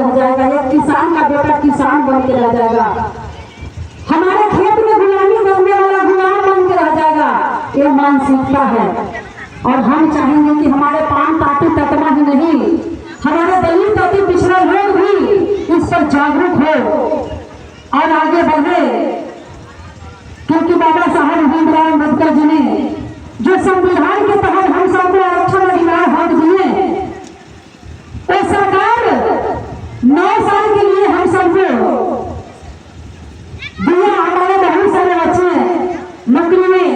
रह जाएगा, एक किसान का बेटा किसान बन के रह जाएगा, हमारे खेत में गुलामी करने वाला गुलाम बन के रह जाएगा। ये मानसिकता है। और हम चाहेंगे कि हमारे पान ताती तकना ही नहीं, हमारे दलित अति पिछड़ा लोग भी इस पर जागरूक हो और आगे बढ़े। क्योंकि बाबा साहब भीमराव अम्बेडकर जी ने जो संविधान के तहत हम सबको आरक्षण अधिकार हक दिए, तो सरकार 9 साल के लिए हम सबको दिया। हमारे बहुत सारे बच्चे नौकरी में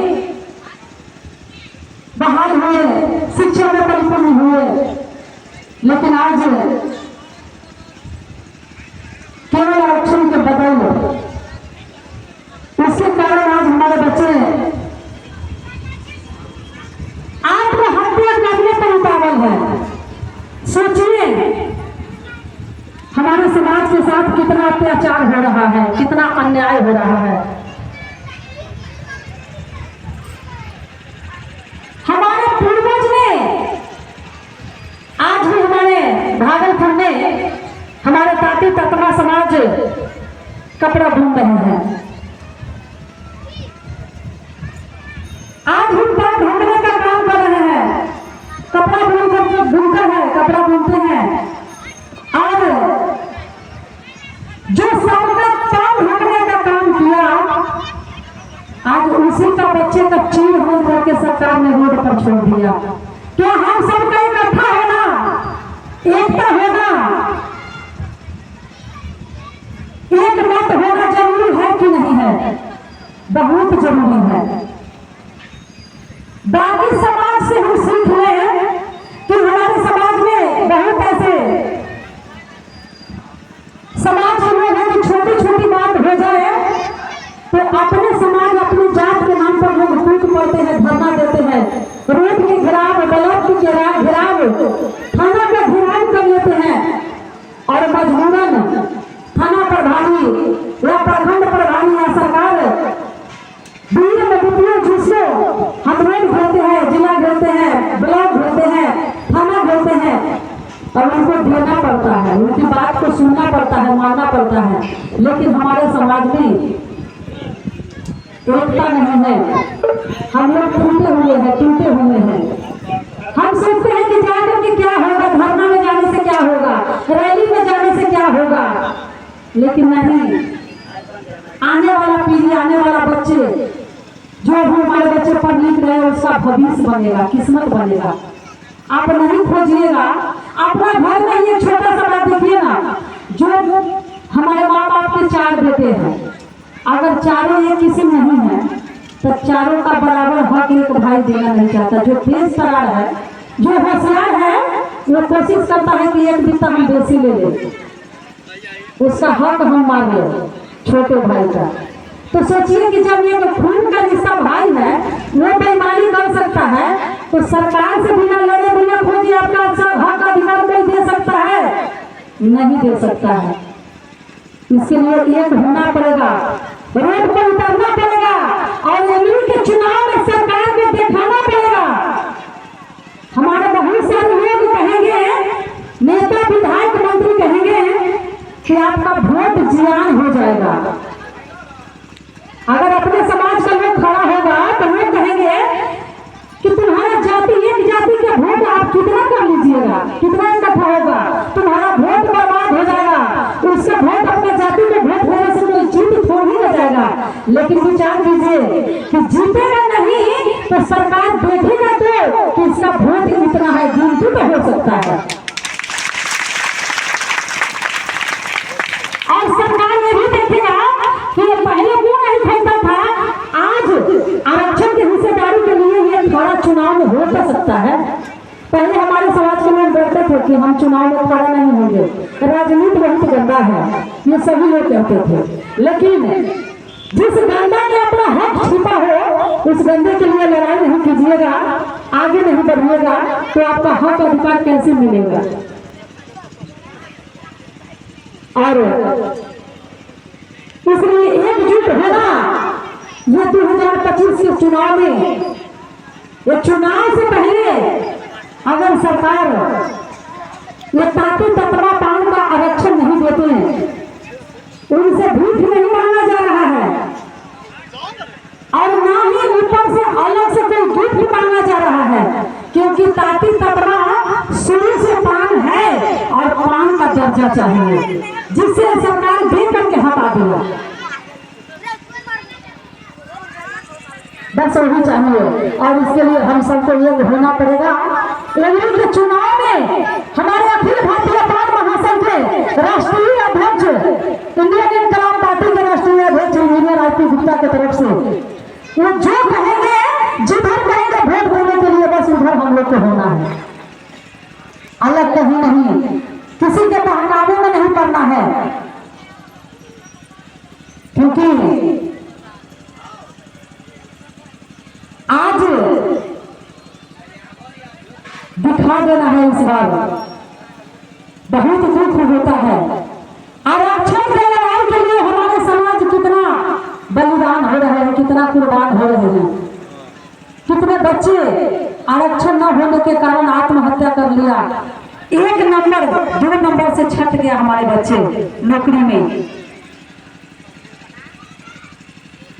बहाल हुए, शिक्षा में परिपूर्ण हुए, लेकिन आज केवल आरक्षण के बदल उसके कारण आज हमारे बच्चे आत्महत्या करने पर उतावल है। सोचिए हमारे समाज के साथ कितना अत्याचार हो रहा है, कितना अन्याय हो रहा है। हमारे पूर्वज ने, आज भी हमारे भागलपुर में हमारे ताती ततमा समाज कपड़ा बुन रहे हैं। आज हम ताक ढूंढने का काम कर रहे हैं, कपड़ा बुनते हैं, कपड़ा बुनते हैं। और जो सबका ताक ढूंढने का काम किया, आज उसी का बच्चे का चीर हो करके सरकार ने रोड पर छोड़ दिया। क्या हम सबका इकट्ठा होना, एकता होना, एक मत होना जरूरी है कि नहीं है? बहुत जरूरी है। बाकी समाज से हम सीख रहे हैं कि हमारे समाज में बहुत ऐसे समाज के लोग हैं कि छोटी छोटी बात हो जाए तो अपने समाज अपनी जात के नाम पर लोग टूट पड़ते हैं, धरना देते हैं, रोड के घेराव, ब्लॉक के घेराव, थाना का घेराव कर लेते हैं। और मजबूरन थाना प्रभारी या प्रखंड प्रभारी या सरकार वीर मजबूतियों जिसको हम रोड घेरते हैं, जिला घेरते हैं, ब्लॉक घेरते हैं, थाना घेरते हैं, और उनको देना पड़ता है, उनकी बात को सुनना पड़ता है, मानना पड़ता है। लेकिन हमारे समाज में एकता नहीं है, हम लोग टूटे हुए हैं, टूटे हुए हैं। हम सोचते हैं कि जाकर के क्या होगा, धरना में जाने से क्या होगा, रैली में जाने से क्या होगा, लेकिन नहीं। आने वाला पीढ़ी, आने वाला बच्चे, जो भी हमारे बच्चे पढ़ लिख रहे हैं, उसका भविष्य बनेगा, किस्मत बनेगा। आप नहीं खोजिएगा, अपना घर में ये छोटा सा बात देखिए ना, जो हमारे माँ बाप के 4 बेटे हैं, अगर चारों एक किस्म नहीं है तो चारों का बराबर हक एक भाई देना नहीं चाहता। जो तेज तरार है, जो होशियार है, वो कोशिश करता है कि एक बित्ता हम बेसी ले ले, उसका हक हम मांगे छोटे भाई का। तो सोचिए कि जब ये खून का रिश्ता भाई है, वो बेईमानी कर सकता है, तो सरकार से बिना लड़े बिना खोजे आपका सब हक अधिकार कोई दे सकता है? नहीं दे सकता है। इसके लिए एक होना पड़ेगा, रोड पर उतरना पड़ेगा और एमपी के चुनाव में सरकार को दिखाना पड़ेगा। हमारे बहुत सारे लोग कहेंगे, नेता विधायक मंत्री कहेंगे कि आपका वोट जियान हो जाएगा। अगर अपने समाज का लोग खड़ा होगा तो लोग कहेंगे कि तुम्हारा जाति, एक जाति के वोट आप कितना कर लीजिएगा, कितना इकट्ठा होगा, तुम्हारा वोट बर्बाद हो जाएगा। उसका वोट अपने जाति के वोट होने से कोई जीत थोड़ी हो जाएगा। लेकिन विचार कीजिए कि जीतेगा नहीं तो सरकार देखेगा तो कि इसका वोट इतना है, गिनती तो हो सकता है। और सरकार ये भी देखेगा कि ये पहले क्यों नहीं खरीदा था, आज आरक्षण की हिस्सेदारी के लिए ये थोड़ा चुनाव में हो तो सकता है। पहले हमारे समाज के लोग डरते थे कि हम चुनाव में खड़ा नहीं होंगे, राजनीति बहुत गंदा है, ये सभी लोग कहते थे। लेकिन जिस गंदा में अपना हक छिपा हो, उस गंदे के लिए लड़ाई नहीं कीजिएगा, आगे नहीं बढ़िएगा तो आपका हक अधिकार कैसे मिलेगा? और इसलिए एकजुट होना, ये 2025 के चुनाव में, ये चुनाव से पहले अगर सरकार ये ताती ततवा पान का आरक्षण दर्जा चाहिए, जिससे सरकार दे करके हटा दिया। बस वही चाहिए, और इसके लिए हम सबको ये होना पड़ेगा। एमपी के चुनाव में हमारे अखिल भारतीय पार्टी महासंघ के राष्ट्रीय अध्यक्ष, इंडियन इनकलाब पार्टी के राष्ट्रीय अध्यक्ष इंजीनियर आरपी गुप्ता की तरफ से वो जो कहेंगे, जिधर कहेंगे वोट देने के लिए, बस उधर हम लोग को होना है, अलग कहीं नहीं, किसी के बहकावे में नहीं पड़ना है। क्योंकि आज दिखा देना है, इस बार बहुत दुख होता है। आरक्षण के लड़ाई के लिए हमारे समाज कितना बलिदान हो रहे हैं, कितना कुर्बान हो रहे हैं। कितने बच्चे आरक्षण न होने के कारण आत्महत्या कर लिया। 1 नंबर 2 नंबर से छट गया हमारे बच्चे नौकरी में,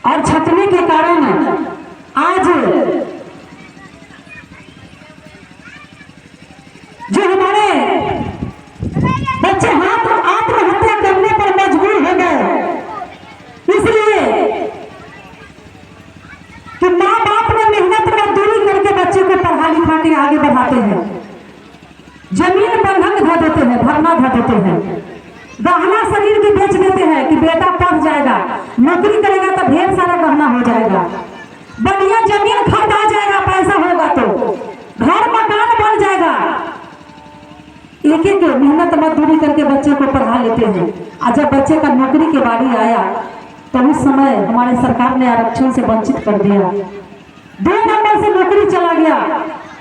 और छटने के कारण आज जो हमारे बच्चे आत्महत्या करने पर मजबूर हो गए, इसलिए कि माँ बाप ने मेहनत मजदूरी करके बच्चे को पढ़ा लिखा के आगे बढ़ाते हैं, जमीन बंधक धो देते हैं, धरना धो देते हैं, गहना शरीर की बेच देते हैं कि बेटा पढ़ जाएगा, नौकरी करेगा तो ढेर सारा गहना हो जाएगा, बढ़िया जमीन खरीदा जाएगा, पैसा होगा तो घर मकान बन जाएगा। एक एक मेहनत मजदूरी करके बच्चे को पढ़ा लेते हैं। और जब बच्चे का नौकरी की बारी आया तो उस समय हमारे सरकार ने आरक्षण से वंचित कर दिया। 2 नंबर से नौकरी चला गया,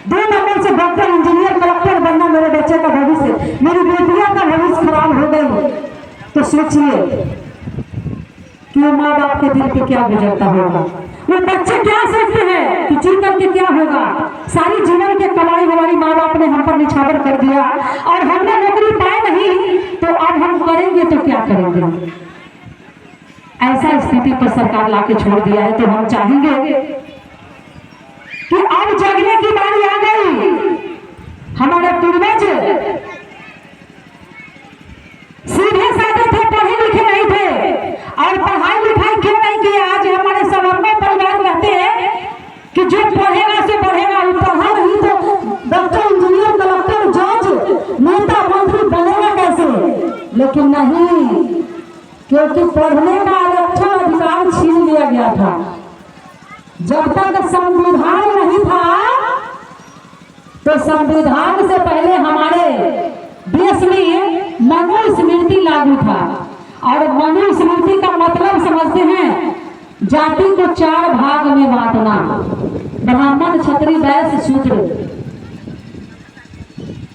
2 नंबर से डॉक्टर, इंजीनियर, कलेक्टर बनना मेरे बच्चे का भविष्य, मेरी बेटियां का भविष्य खराब हो गई। तो सोचिए कि माँ बाप के दिल पे क्या गुजरता होगा, वो बच्चे क्या सोचते हैं कि जी करके क्या होगा। सारी जीवन के कमाई हमारी माँ बाप ने हम पर निछावर कर दिया, और हमने नौकरी पाए नहीं, तो अब हम करेंगे तो क्या करेंगे। ऐसा स्थिति पर सरकार लाके छोड़ दिया है। तो हम चाहेंगे कि अब जगने की बारी आ गई। हमारे पूर्वज सीधे साधे थे, पढ़े लिखे नहीं थे, और पढ़ाई लिखाई क्यों नहीं की। आज हमारे सवर्णों परिवार रहते हैं कि जो पढ़ेगा से बढ़ेगा, वो पढ़ा नहीं तो डॉक्टर, इंजीनियर, कलेक्टर, जज, नेता, मंत्री बनेगा कैसे। लेकिन नहीं, क्योंकि पढ़ने का आरक्षण अधिकार छीन लिया गया था। जब तक संविधान नहीं था, तो संविधान से पहले हमारे देश में मनुस्मृति लागू था। और मनुस्मृति का मतलब समझते हैं, जाति को 4 भाग में बांटना, ब्राह्मण, क्षत्रिय, वैश्य, शूद्र।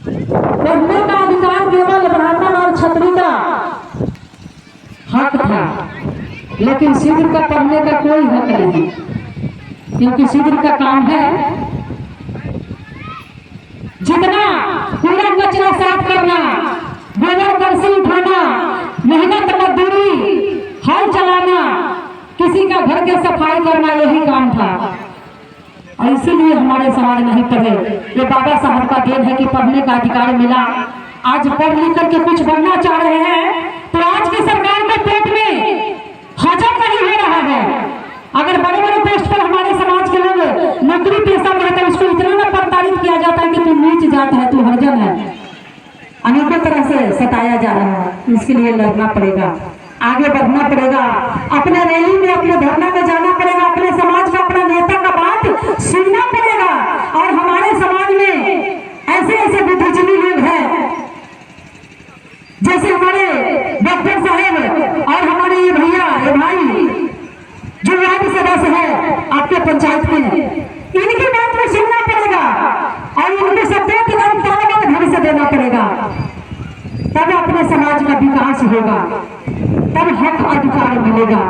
पढ़ने का अधिकार केवल ब्राह्मण और क्षत्रिय का हक था, लेकिन शूद्र का पढ़ने का कोई हक नहीं, क्योंकि शूद्र का काम है जितना कूड़ा कचरा साफ करना, गोबर करसी उठाना, मेहनत मजदूरी, हल चलाना, किसी का घर के सफाई करना, यही काम था। और इसीलिए हमारे समाज नहीं पढ़े। ये बाबा साहब का देन है कि पढ़ने का अधिकार मिला। आज पढ़ लिख करके कुछ बनना चाह रहे हैं, तो आज की सरकार के पेट में हजम नहीं हो रहा है। अगर बड़े बड़े पोस्ट पर हमारे समाज के लोग नौकरी पेशा में रहते हैं, उसको इतना न प्रताड़ित किया जाता है कि तू नीच जात है, तू हरिजन है, अनेकों तरह से सताया जा रहा है। इसके लिए लड़ना पड़ेगा, आगे बढ़ना पड़ेगा, अपने रैली में, अपने धरना में जाना पड़ेगा, अपने समाज का, अपना नेता का बात सुनना पड़ेगा। और हमारे समाज में ऐसे ऐसे बुद्धिजीवी लोग हैं, जैसे हमारे डॉक्टर साहब और हमारे ये भैया, ये भाई जो वार्ड सदस्य है आपके पंचायत में, इनकी बात में सुनना पड़ेगा और इनको सपोर्ट का ढंग से देना पड़ेगा। तब अपने समाज का विकास होगा, तब हक अधिकार मिलेगा।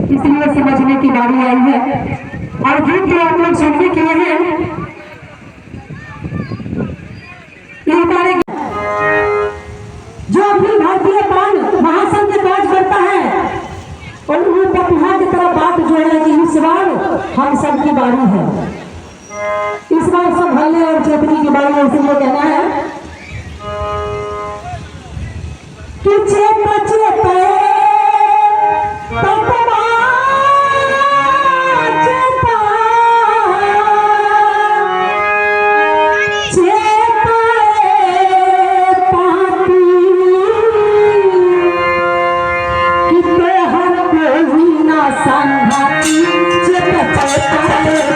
इसलिए समझने की बारी आई है। और गीत जो आप लोग सुनने के लिए हमारे जो अपनी भारतीय महासंघ के काज करता है, और वो प्रतिभा की तरह बात जोड़े कि इस बार हम सब की बारी है, इस बार संभलने और चेतने की बारी है। इसलिए कहना है कि चेता चेता तपवा चेता चेता पाती कि हर कोई ना संघाती चेता चेता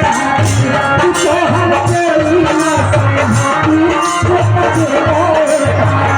पाती कि हर कोई ना संघाती चेता चेता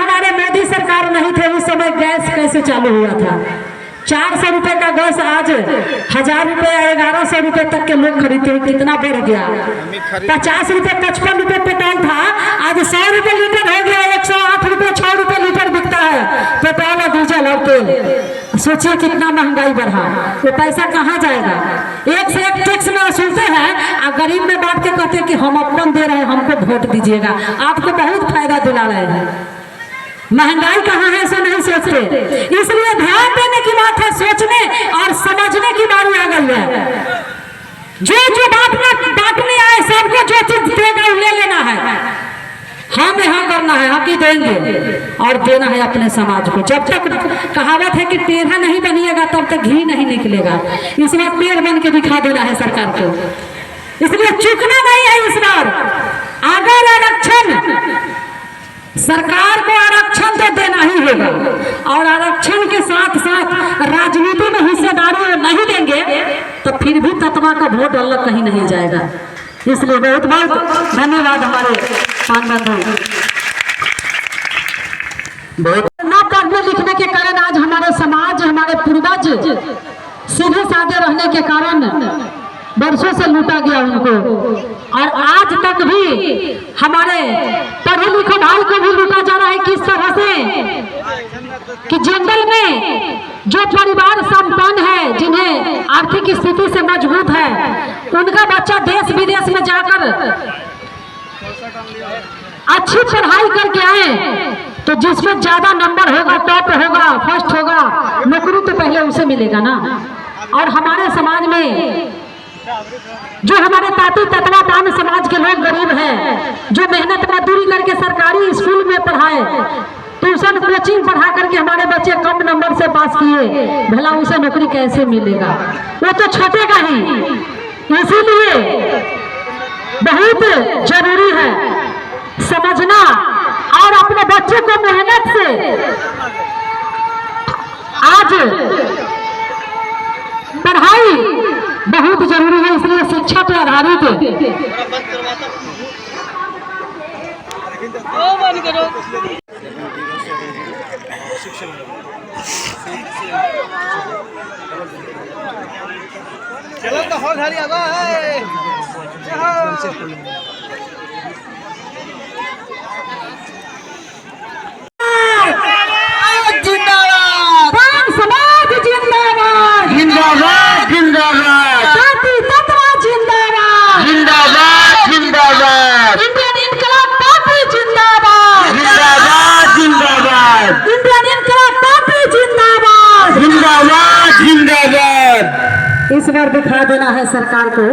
हमारे मोदी सरकार नहीं थे उस समय गैस कैसे चालू हुआ था। 400 रुपए का गैस आज 1000 रुपए 1100 रुपए तक के लोग खरीदते हैं। कितना बढ़ गया। 50 रुपए 55 रुपए पेट्रोल था, आज 100 रुपए लीटर हो गया। 108 रुपए 6 रुपए लीटर बिकता है पेट्रोल और डीजल और तेल। सोचिए कितना महंगाई बढ़ा, वो पैसा कहाँ जाएगा। एक से एक टैक्स में वसूलते हैं और गरीब में बांट के कहते हैं कि हम अपन दे रहे हैं, हमको वोट दीजिएगा। आपको बहुत फायदा दिला रहे हैं। महंगाई कहाँ है ऐसा नहीं सोचते। इसलिए ध्यान देने की बात है, सोचने और समझने की बारी आ गई है। जो बांटने आए सबको जो चीज देगा ले लेना है। हम यहाँ करना है, हम ही देंगे और देना है अपने समाज को। जब तक कहावत है कि टेढ़ा नहीं बनिएगा तब तक घी नहीं निकलेगा। इस बार टेढ़ बन के दिखा देना है सरकार को। इसलिए चूकना नहीं है इस बार। अगर आरक्षण सरकार को आरक्षण तो देना ही होगा और आरक्षण के साथ साथ राजनीति में हिस्सेदारी नहीं देंगे तो फिर भी तत्वा का वोट अलग कहीं नहीं जाएगा। इसलिए बहुत बहुत धन्यवाद हमारे पान बंधु। न पढ़ने लिखने के कारण आज हमारे समाज, हमारे पूर्वज सीधे साधे रहने के कारण वर्षों से लूटा गया उनको, और आज तक भी हमारे पढ़े लिखे भाई को भी लूटा जा रहा है। किस तरह से कि जंगल में जो परिवार संपन्न है, जिन्हें आर्थिक स्थिति से मजबूत है, उनका बच्चा देश विदेश में जाकर अच्छी पढ़ाई करके आए तो जिसमें ज्यादा नंबर होगा, टॉप होगा, फर्स्ट होगा, नौकरी तो पहले उसे मिलेगा ना। और हमारे समाज में जो हमारे ताती ततवा दान समाज के लोग गरीब हैं, जो मेहनत मजदूरी करके सरकारी स्कूल में पढ़ाए, ट्यूशन कोचिंग पढ़ा करके हमारे बच्चे कम नंबर से पास किए, भला उसे नौकरी कैसे मिलेगा। वो तो छटेगा ही। इसीलिए बहुत जरूरी है समझना और अपने बच्चे को मेहनत से आज पढ़ाई बहुत जरूरी है। इसलिए शिक्षा पर आधारित चलो तो हो घरी आगा है। इस बार दिखा देना है सरकार को।